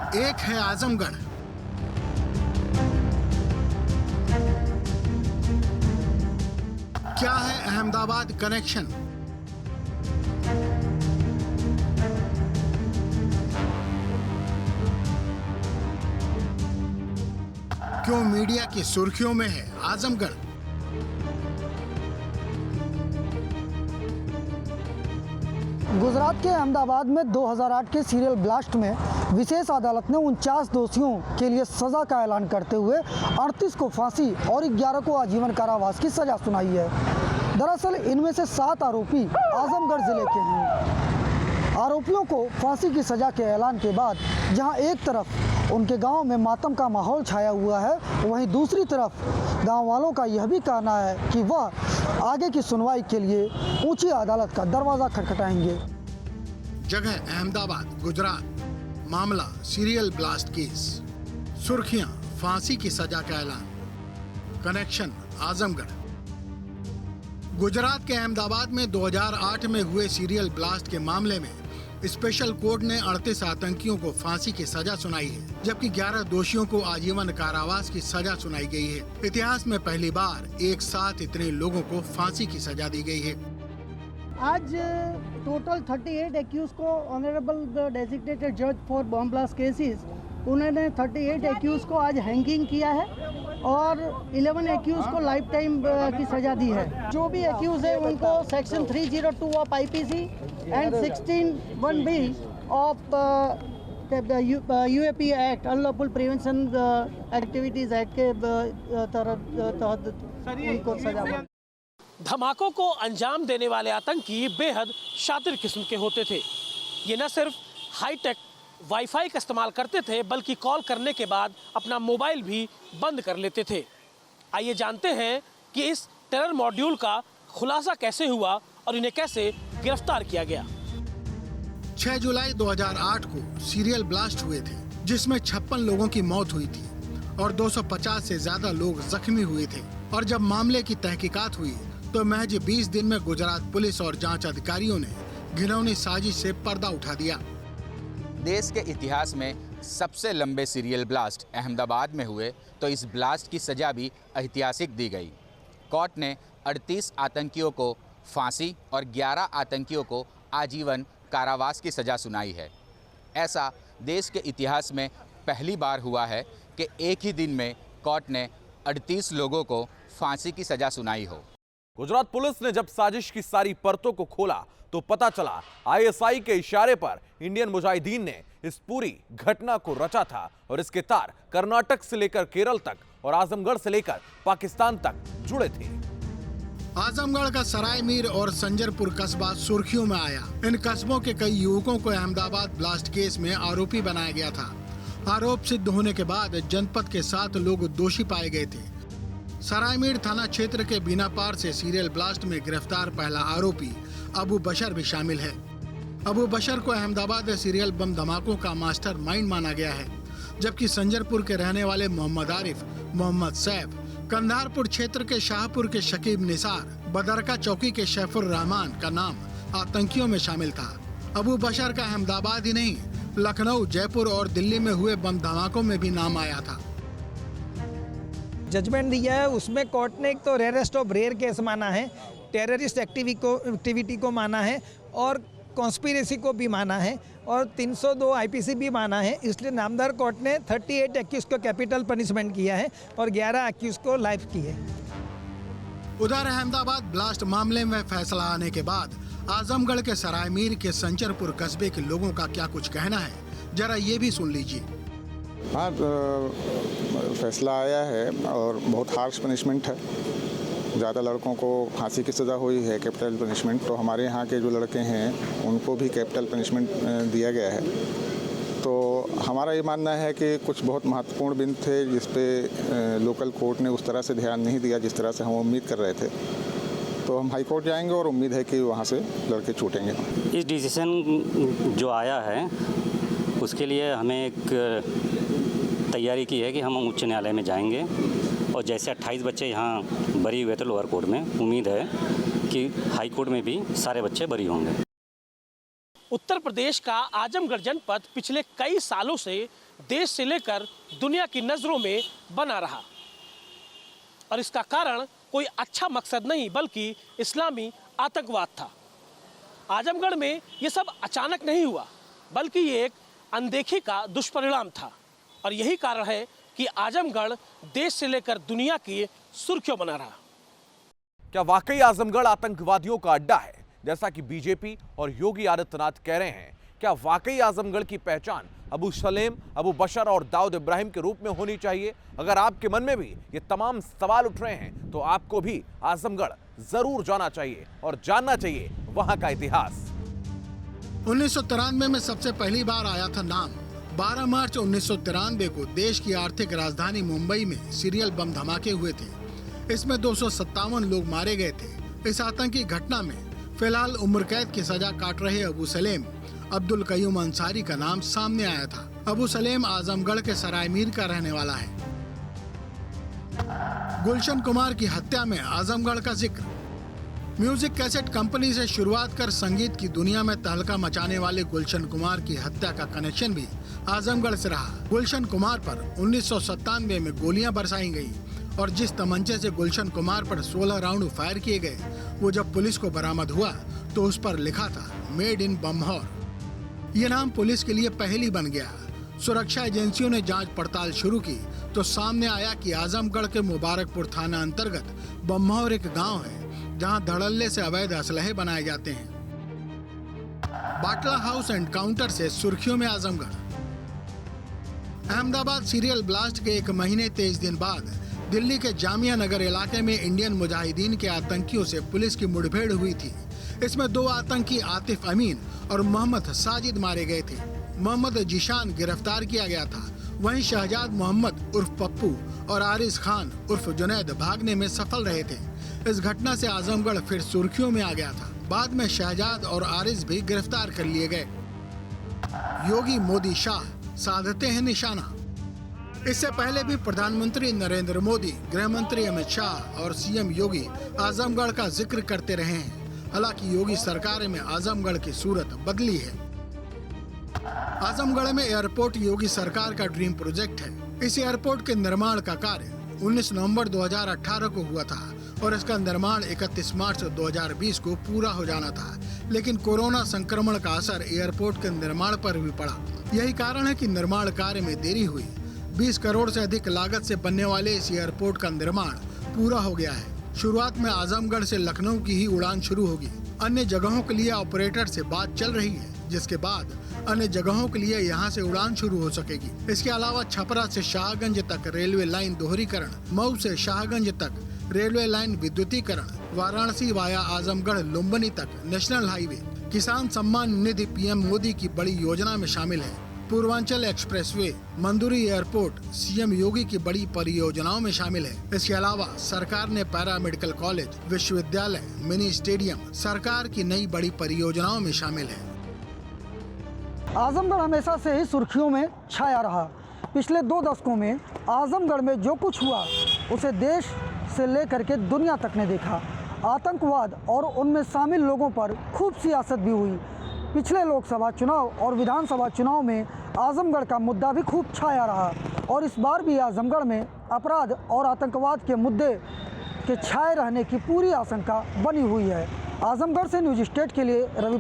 एक है आजमगढ़, क्या है अहमदाबाद कनेक्शन। क्यों मीडिया की सुर्खियों में है आजमगढ़। गुजरात के अहमदाबाद में 2008 के सीरियल ब्लास्ट में विशेष अदालत ने 49 दोषियों के लिए सजा का ऐलान करते हुए 38 को फांसी और 11 को आजीवन कारावास की सजा सुनाई है। दरअसल इनमें से 7 आरोपी आजमगढ़ जिले के हैं। आरोपियों को फांसी की सजा के ऐलान के बाद जहां एक तरफ उनके गांव में मातम का माहौल छाया हुआ है, वहीं दूसरी तरफ गांव वालों का यह भी कहना है कि वह आगे की सुनवाई के लिए ऊंची अदालत का दरवाजा खटखटाएंगे। जगह अहमदाबाद, गुजरात। मामला सीरियल ब्लास्ट केस। सुर्खियां फांसी की सजा का ऐलान। कनेक्शन आजमगढ़। गुजरात के अहमदाबाद में 2008 में हुए सीरियल ब्लास्ट के मामले में स्पेशल कोर्ट ने 38 आतंकियों को फांसी की सजा सुनाई है, जबकि 11 दोषियों को आजीवन कारावास की सजा सुनाई गई है। इतिहास में पहली बार एक साथ इतने लोगों को फांसी की सजा दी गई है। आज टोटल 38 एक्यूज को ऑनरेबल डेजिग्नेटेड जज फॉर बॉम्ब ब्लास्ट केसेस, उन्होंने 38 एक्यूज को आज हैंगिंग किया है और 11 एक्यूज को लाइफ टाइम की सजा दी है। जो भी एक्यूज है उनको section 302 of IPC and 16(1)(b of UAP act, unlawful prevention activities act के तहत उनको सजा। धमाकों को अंजाम देने वाले आतंकी बेहद शातिर किस्म के होते थे। ये न सिर्फ हाईटेक वाईफाई का इस्तेमाल करते थे, बल्कि कॉल करने के बाद अपना मोबाइल भी बंद कर लेते थे। आइए जानते हैं कि इस टेरर मॉड्यूल का खुलासा कैसे हुआ और इन्हें कैसे गिरफ्तार किया गया। 6 जुलाई 2008 को सीरियल ब्लास्ट हुए थे, जिसमें 56 लोगों की मौत हुई थी और 250 से ज्यादा लोग जख्मी हुए थे। और जब मामले की तहकीकात हुई तो महज 20 दिन में गुजरात पुलिस और जांच अधिकारियों ने घिनौनी साजिश से पर्दा उठा दिया। देश के इतिहास में सबसे लंबे सीरियल ब्लास्ट अहमदाबाद में हुए तो इस ब्लास्ट की सजा भी ऐतिहासिक दी गई। कोर्ट ने 38 आतंकियों को फांसी और 11 आतंकियों को आजीवन कारावास की सजा सुनाई है। ऐसा देश के इतिहास में पहली बार हुआ है कि एक ही दिन में कोर्ट ने 38 लोगों को फांसी की सजा सुनाई हो। गुजरात पुलिस ने जब साजिश की सारी परतों को खोला तो पता चला आईएसआई के इशारे पर इंडियन मुजाहिदीन ने इस पूरी घटना को रचा था और इसके तार कर्नाटक से लेकर केरल तक और आजमगढ़ से लेकर पाकिस्तान तक जुड़े थे। आजमगढ़ का सराय मीर और संजरपुर कस्बा सुर्खियों में आया। इन कस्बों के कई युवकों को अहमदाबाद ब्लास्ट केस में आरोपी बनाया गया था। आरोप सिद्ध होने के बाद जनपद के 7 लोग दोषी पाए गए थे। सरायमीर थाना क्षेत्र के बीनापार से सीरियल ब्लास्ट में गिरफ्तार पहला आरोपी अबू बशर भी शामिल है। अबू बशर को अहमदाबाद सीरियल बम धमाकों का मास्टर माइंड माना गया है, जबकि संजरपुर के रहने वाले मोहम्मद आरिफ, मोहम्मद सैफ, कंधारपुर क्षेत्र के शाहपुर के शकीब निसार, बदरका चौकी के शैफुर रहमान का नाम आतंकियों में शामिल था। अबू बशर का अहमदाबाद ही नहीं, लखनऊ, जयपुर और दिल्ली में हुए बम धमाकों में भी नाम आया था। जजमेंट दिया है उसमें कोर्ट ने एक तो रेयरेस्ट ऑफ रेयर केस माना है, टेररिस्ट एक्टिविटी को माना है और कॉन्स्पिरेसी को भी माना है और 302 आईपीसी भी माना है। इसलिए नामदार कोर्ट ने 38 एक्यूज को कैपिटल पनिशमेंट किया है और 11 एक्यूज को लाइफ की है। उधर अहमदाबाद ब्लास्ट मामले में फैसला आने के बाद आजमगढ़ के सरायमीर के संजरपुर कस्बे के लोगों का क्या कुछ कहना है, जरा ये भी सुन लीजिए। हाँ, फैसला आया है और बहुत हार्श पनिशमेंट है। ज़्यादा लड़कों को फांसी की सज़ा हुई है, कैपिटल पनिशमेंट। तो हमारे यहाँ के जो लड़के हैं उनको भी कैपिटल पनिशमेंट दिया गया है। तो हमारा ये मानना है कि कुछ बहुत महत्वपूर्ण बिंदु थे जिस पे लोकल कोर्ट ने उस तरह से ध्यान नहीं दिया जिस तरह से हम उम्मीद कर रहे थे। तो हम हाई कोर्ट जाएंगे और उम्मीद है कि वहाँ से लड़के छूटेंगे। इस डिसीजन जो आया है उसके लिए हमें एक तैयारी की है कि हम उच्च न्यायालय में जाएंगे और जैसे 28 बच्चे यहाँ बरी हुए थे लोअर कोर्ट में, उम्मीद है कि हाई कोर्ट में भी सारे बच्चे बरी होंगे। उत्तर प्रदेश का आजमगढ़ जनपद पिछले कई सालों से देश से लेकर दुनिया की नज़रों में बना रहा। और इसका कारण कोई अच्छा मकसद नहीं बल्कि इस्लामी आतंकवाद था। आजमगढ़ में ये सब अचानक नहीं हुआ बल्कि ये एक अनदेखी का दुष्परिणाम था। और यही कारण है कि आजमगढ़ देश से लेकर दुनिया की सुर्खियों बना रहा। क्या वाकई आजमगढ़ आतंकवादियों का अड्डा है जैसा कि बीजेपी और योगी आदित्यनाथ कह रहे हैं? क्या वाकई आजमगढ़ की पहचान अबू सलेम, अबू बशर और दाऊद इब्राहिम के रूप में होनी चाहिए? अगर आपके मन में भी ये तमाम सवाल उठ रहे हैं तो आपको भी आजमगढ़ जरूर जाना चाहिए और जानना चाहिए वहां का इतिहास। 1993 में सबसे पहली बार आया था नाम। 12 मार्च 1993 को देश की आर्थिक राजधानी मुंबई में सीरियल बम धमाके हुए थे। इसमें 257 लोग मारे गए थे। इस आतंकी घटना में फिलहाल उम्र कैद की सजा काट रहे अबू सलेम अब्दुल कयूम अंसारी का नाम सामने आया था। अबू सलेम आजमगढ़ के सरायमीर का रहने वाला है। गुलशन कुमार की हत्या में आजमगढ़ का जिक्र। म्यूजिक कैसेट कंपनी से शुरुआत कर संगीत की दुनिया में तहलका मचाने वाले गुलशन कुमार की हत्या का कनेक्शन भी आजमगढ़ से रहा। गुलशन कुमार पर 1997 में गोलियां बरसाई गई और जिस तमंचे से गुलशन कुमार पर 16 राउंड फायर किए गए वो जब पुलिस को बरामद हुआ तो उस पर लिखा था मेड इन बम्हौर। ये नाम पुलिस के लिए पहेली बन गया। सुरक्षा एजेंसियों ने जांच पड़ताल शुरू की तो सामने आया कि आजमगढ़ के मुबारकपुर थाना अंतर्गत बम्हौर एक गांव है जहां धड़ल्ले से अवैध असलहे बनाए जाते हैं। बाटला हाउस एनकाउंटर से सुर्खियों में आजमगढ़। अहमदाबाद सीरियल ब्लास्ट के 1 महीने 23 दिन बाद दिल्ली के जामिया नगर इलाके में इंडियन मुजाहिदीन के आतंकियों से पुलिस की मुठभेड़ हुई थी। इसमें 2 आतंकी आतिफ अमीन और मोहम्मद साजिद मारे गए थे। मोहम्मद जीशान गिरफ्तार किया गया था। वहीं शहजाद मोहम्मद उर्फ पप्पू और आरिस खान उर्फ जुनैद भागने में सफल रहे थे। इस घटना से आजमगढ़ फिर सुर्खियों में आ गया था। बाद में शहजाद और आरिस भी गिरफ्तार कर लिए गए। योगी मोदी शाह साधते हैं निशाना। इससे पहले भी प्रधानमंत्री नरेंद्र मोदी, गृह मंत्री अमित शाह और सीएम योगी आजमगढ़ का जिक्र करते रहे हैं। हालांकि योगी सरकार में आजमगढ़ की सूरत बदली है। आजमगढ़ में एयरपोर्ट योगी सरकार का ड्रीम प्रोजेक्ट है। इस एयरपोर्ट के निर्माण का कार्य 19 नवंबर 2018 को हुआ था और इसका निर्माण 31 मार्च 2020 को पूरा हो जाना था। लेकिन कोरोना संक्रमण का असर एयरपोर्ट के निर्माण पर भी पड़ा। यही कारण है कि निर्माण कार्य में देरी हुई। 20 करोड़ से अधिक लागत से बनने वाले इस एयरपोर्ट का निर्माण पूरा हो गया है। शुरुआत में आजमगढ़ से लखनऊ की ही उड़ान शुरू होगी। अन्य जगहों के लिए ऑपरेटर से बात चल रही है, जिसके बाद अन्य जगहों के लिए यहां से उड़ान शुरू हो सकेगी। इसके अलावा छपरा से शाहगंज तक रेलवे लाइन दोहरीकरण, मऊ से शाहगंज तक रेलवे लाइन विद्युतीकरण, वाराणसी वाया आजमगढ़ लुम्बिनी तक नेशनल हाईवे, किसान सम्मान निधि पीएम मोदी की बड़ी योजना में शामिल है। पूर्वांचल एक्सप्रेसवे, मंदुरी एयरपोर्ट सीएम योगी की बड़ी परियोजनाओं में शामिल है। इसके अलावा सरकार ने पैरा मेडिकल कॉलेज, विश्वविद्यालय, मिनी स्टेडियम सरकार की नई बड़ी परियोजनाओं में शामिल है। आजमगढ़ हमेशा से ही सुर्खियों में छाया रहा। पिछले 2 दशकों में आजमगढ़ में जो कुछ हुआ उसे देश से लेकर के दुनिया तक ने देखा। आतंकवाद और उनमें शामिल लोगों पर खूब सियासत भी हुई। पिछले लोकसभा चुनाव और विधानसभा चुनाव में आजमगढ़ का मुद्दा भी खूब छाया रहा और इस बार भी आजमगढ़ में अपराध और आतंकवाद के मुद्दे के छाए रहने की पूरी आशंका बनी हुई है। आजमगढ़ से न्यूज़ स्टेट के लिए रवि